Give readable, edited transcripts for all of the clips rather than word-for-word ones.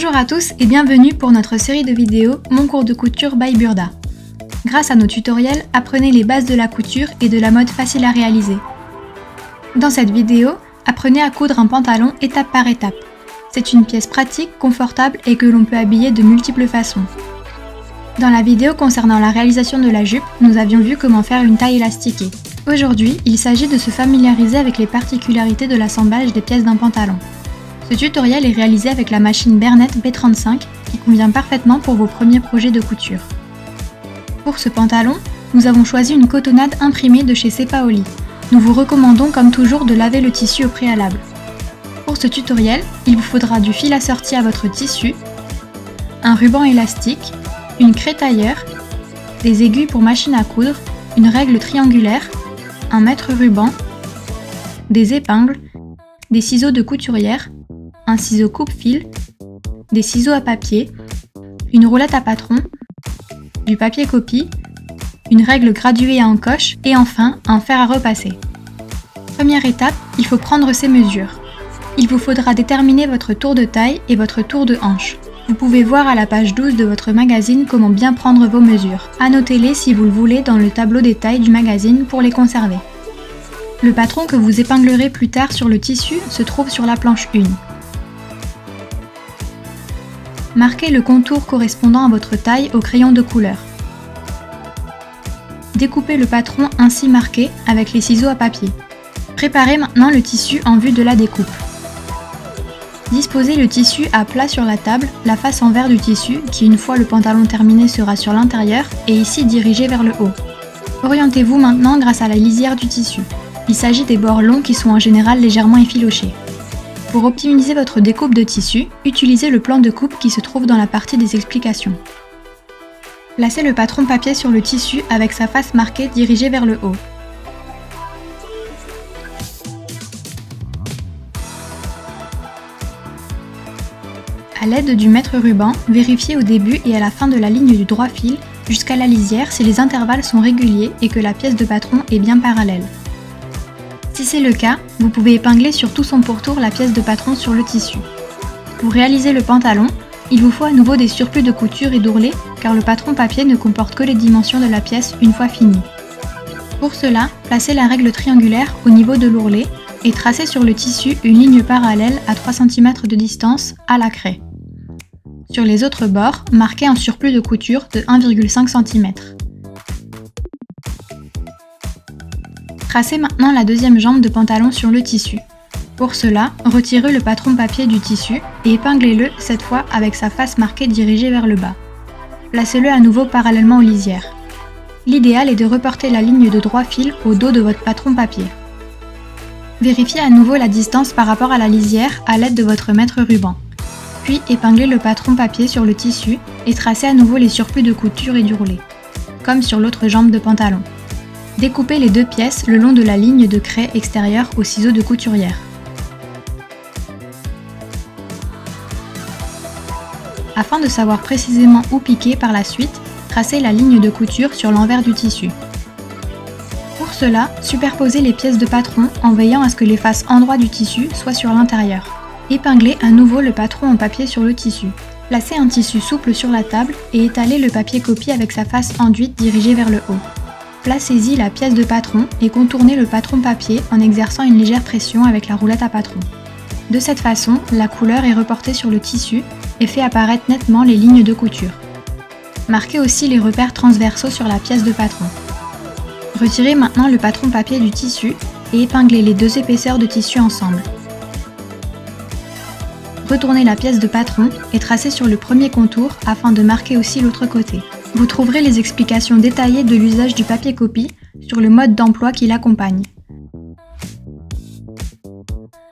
Bonjour à tous et bienvenue pour notre série de vidéos Mon cours de couture by Burda. Grâce à nos tutoriels, apprenez les bases de la couture et de la mode facile à réaliser. Dans cette vidéo, apprenez à coudre un pantalon étape par étape. C'est une pièce pratique, confortable et que l'on peut habiller de multiples façons. Dans la vidéo concernant la réalisation de la jupe, nous avions vu comment faire une taille élastiquée. Aujourd'hui, il s'agit de se familiariser avec les particularités de l'assemblage des pièces d'un pantalon. Ce tutoriel est réalisé avec la machine Bernette B35 qui convient parfaitement pour vos premiers projets de couture. Pour ce pantalon, nous avons choisi une cotonnade imprimée de chez Cepaoli. Nous vous recommandons comme toujours de laver le tissu au préalable. Pour ce tutoriel, il vous faudra du fil assorti à votre tissu, un ruban élastique, une craie tailleur, des aiguilles pour machine à coudre, une règle triangulaire, un mètre-ruban, des épingles, des ciseaux de couturière, un ciseau coupe-fil, des ciseaux à papier, une roulette à patron, du papier copie, une règle graduée à encoche et enfin un fer à repasser. Première étape, il faut prendre ses mesures. Il vous faudra déterminer votre tour de taille et votre tour de hanche. Vous pouvez voir à la page 12 de votre magazine comment bien prendre vos mesures. Annotez-les si vous le voulez dans le tableau des tailles du magazine pour les conserver. Le patron que vous épinglerez plus tard sur le tissu se trouve sur la planche 1. Marquez le contour correspondant à votre taille au crayon de couleur. Découpez le patron ainsi marqué avec les ciseaux à papier. Préparez maintenant le tissu en vue de la découpe. Disposez le tissu à plat sur la table, la face envers du tissu, qui une fois le pantalon terminé sera sur l'intérieur, et ici dirigé vers le haut. Orientez-vous maintenant grâce à la lisière du tissu. Il s'agit des bords longs qui sont en général légèrement effilochés. Pour optimiser votre découpe de tissu, utilisez le plan de coupe qui se trouve dans la partie des explications. Placez le patron papier sur le tissu avec sa face marquée dirigée vers le haut. À l'aide du mètre-ruban, vérifiez au début et à la fin de la ligne du droit fil jusqu'à la lisière si les intervalles sont réguliers et que la pièce de patron est bien parallèle. Si c'est le cas, vous pouvez épingler sur tout son pourtour la pièce de patron sur le tissu. Pour réaliser le pantalon, il vous faut à nouveau des surplus de couture et d'ourlet car le patron papier ne comporte que les dimensions de la pièce une fois finie. Pour cela, placez la règle triangulaire au niveau de l'ourlet et tracez sur le tissu une ligne parallèle à 3 cm de distance à la craie. Sur les autres bords, marquez un surplus de couture de 1,5 cm. Tracez maintenant la deuxième jambe de pantalon sur le tissu. Pour cela, retirez le patron papier du tissu et épinglez-le cette fois avec sa face marquée dirigée vers le bas. Placez-le à nouveau parallèlement aux lisières. L'idéal est de reporter la ligne de droit fil au dos de votre patron papier. Vérifiez à nouveau la distance par rapport à la lisière à l'aide de votre mètre-ruban. Puis épinglez le patron papier sur le tissu et tracez à nouveau les surplus de couture et d'ourlet, comme sur l'autre jambe de pantalon. Découpez les deux pièces le long de la ligne de craie extérieure au ciseau de couturière. Afin de savoir précisément où piquer par la suite, tracez la ligne de couture sur l'envers du tissu. Pour cela, superposez les pièces de patron en veillant à ce que les faces endroits du tissu soient sur l'intérieur. Épinglez à nouveau le patron en papier sur le tissu. Placez un tissu souple sur la table et étalez le papier copie avec sa face enduite dirigée vers le haut. Placez-y la pièce de patron et contournez le patron papier en exerçant une légère pression avec la roulette à patron. De cette façon, la couleur est reportée sur le tissu et fait apparaître nettement les lignes de couture. Marquez aussi les repères transversaux sur la pièce de patron. Retirez maintenant le patron papier du tissu et épinglez les deux épaisseurs de tissu ensemble. Retournez la pièce de patron et tracez sur le premier contour afin de marquer aussi l'autre côté. Vous trouverez les explications détaillées de l'usage du papier copie sur le mode d'emploi qui l'accompagne.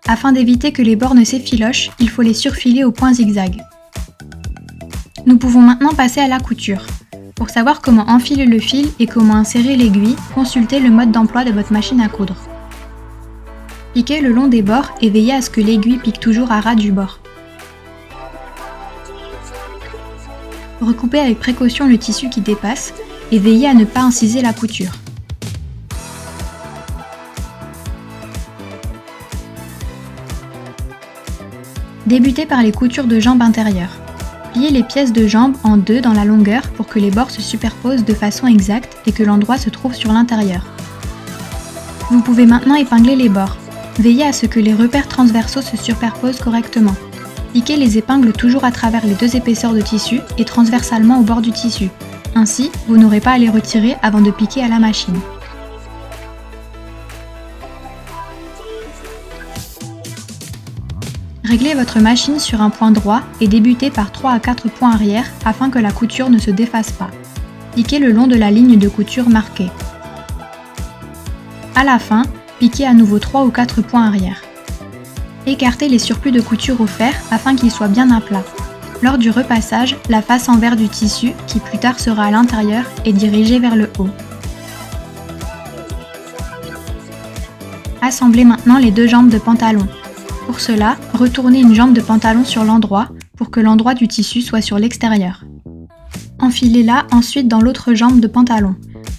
Afin d'éviter que les bords ne s'effilochent, il faut les surfiler au point zigzag. Nous pouvons maintenant passer à la couture. Pour savoir comment enfiler le fil et comment insérer l'aiguille, consultez le mode d'emploi de votre machine à coudre. Piquez le long des bords et veillez à ce que l'aiguille pique toujours à ras du bord. Recoupez avec précaution le tissu qui dépasse et veillez à ne pas inciser la couture. Débutez par les coutures de jambes intérieures. Pliez les pièces de jambe en deux dans la longueur pour que les bords se superposent de façon exacte et que l'endroit se trouve sur l'intérieur. Vous pouvez maintenant épingler les bords. Veillez à ce que les repères transversaux se superposent correctement. Piquez les épingles toujours à travers les deux épaisseurs de tissu et transversalement au bord du tissu. Ainsi, vous n'aurez pas à les retirer avant de piquer à la machine. Réglez votre machine sur un point droit et débutez par 3 à 4 points arrière afin que la couture ne se défasse pas. Piquez le long de la ligne de couture marquée. À la fin, piquez à nouveau 3 ou 4 points arrière. Écartez les surplus de couture au fer afin qu'ils soient bien à plat. Lors du repassage, la face envers du tissu, qui plus tard sera à l'intérieur, est dirigée vers le haut. Assemblez maintenant les deux jambes de pantalon. Pour cela, retournez une jambe de pantalon sur l'endroit pour que l'endroit du tissu soit sur l'extérieur. Enfilez-la ensuite dans l'autre jambe de pantalon,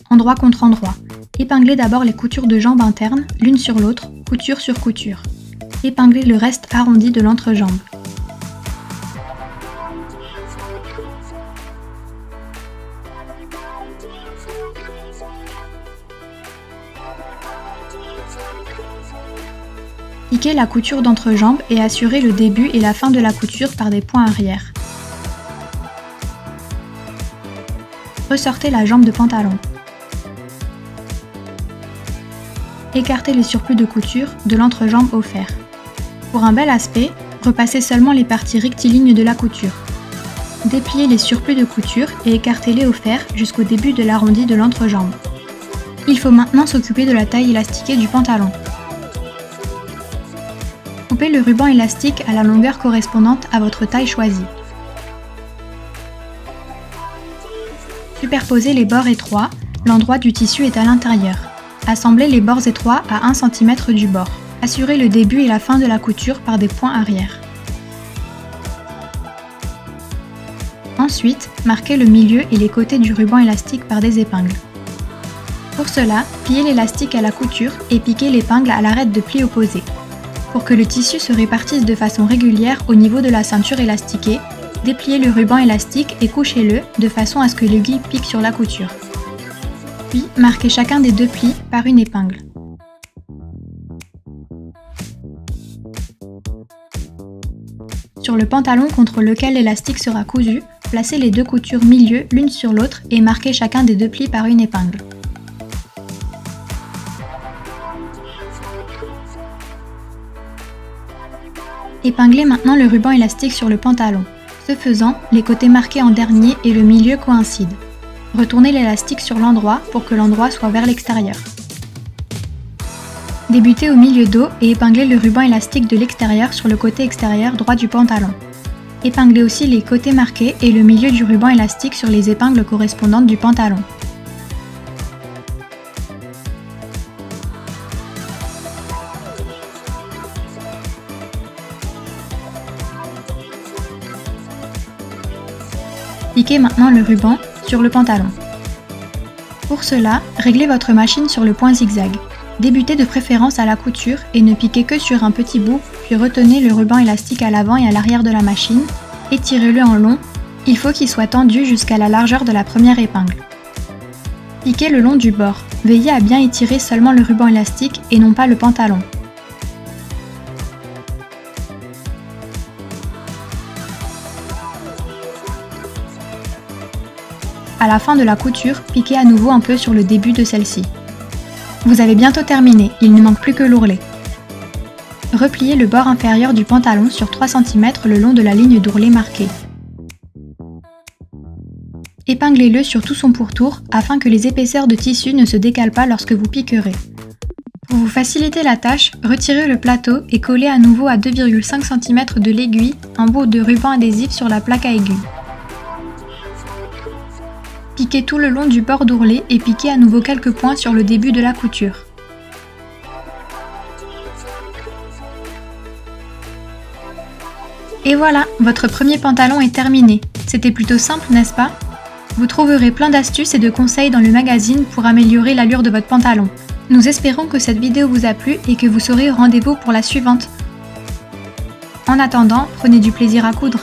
endroit contre endroit. Épinglez d'abord les coutures de jambes internes, l'une sur l'autre, couture sur couture. Épinglez le reste arrondi de l'entrejambe. Piquez la couture d'entrejambe et assurez le début et la fin de la couture par des points arrière. Ressortez la jambe de pantalon. Écartez les surplus de couture de l'entrejambe au fer. Pour un bel aspect, repassez seulement les parties rectilignes de la couture. Dépliez les surplus de couture et écartez-les au fer jusqu'au début de l'arrondi de l'entrejambe. Il faut maintenant s'occuper de la taille élastiquée du pantalon. Coupez le ruban élastique à la longueur correspondante à votre taille choisie. Superposez les bords étroits, l'endroit du tissu est à l'intérieur. Assemblez les bords étroits à 1 cm du bord. Assurez le début et la fin de la couture par des points arrière. Ensuite, marquez le milieu et les côtés du ruban élastique par des épingles. Pour cela, pliez l'élastique à la couture et piquez l'épingle à l'arête de pli opposé. Pour que le tissu se répartisse de façon régulière au niveau de la ceinture élastiquée, dépliez le ruban élastique et couchez-le de façon à ce que l'aiguille pique sur la couture. Puis, marquez chacun des deux plis par une épingle. Sur le pantalon contre lequel l'élastique sera cousu, placez les deux coutures milieu l'une sur l'autre et marquez chacun des deux plis par une épingle. Épinglez maintenant le ruban élastique sur le pantalon. Ce faisant, les côtés marqués en dernier et le milieu coïncident. Retournez l'élastique sur l'endroit pour que l'endroit soit vers l'extérieur. Débutez au milieu dos et épinglez le ruban élastique de l'extérieur sur le côté extérieur droit du pantalon. Épinglez aussi les côtés marqués et le milieu du ruban élastique sur les épingles correspondantes du pantalon. Piquez maintenant le ruban sur le pantalon. Pour cela, réglez votre machine sur le point zigzag. Débutez de préférence à la couture et ne piquez que sur un petit bout, puis retenez le ruban élastique à l'avant et à l'arrière de la machine, étirez-le en long, il faut qu'il soit tendu jusqu'à la largeur de la première épingle. Piquez le long du bord, veillez à bien étirer seulement le ruban élastique et non pas le pantalon. À la fin de la couture, piquez à nouveau un peu sur le début de celle-ci. Vous avez bientôt terminé, il ne manque plus que l'ourlet. Repliez le bord inférieur du pantalon sur 3 cm le long de la ligne d'ourlet marquée. Épinglez-le sur tout son pourtour afin que les épaisseurs de tissu ne se décalent pas lorsque vous piquerez. Pour vous faciliter la tâche, retirez le plateau et collez à nouveau à 2,5 cm de l'aiguille un bout de ruban adhésif sur la plaque à aiguille. Piquez tout le long du bord d'ourlet et piquez à nouveau quelques points sur le début de la couture. Et voilà, votre premier pantalon est terminé. C'était plutôt simple, n'est-ce pas? Vous trouverez plein d'astuces et de conseils dans le magazine pour améliorer l'allure de votre pantalon. Nous espérons que cette vidéo vous a plu et que vous serez au rendez-vous pour la suivante. En attendant, prenez du plaisir à coudre.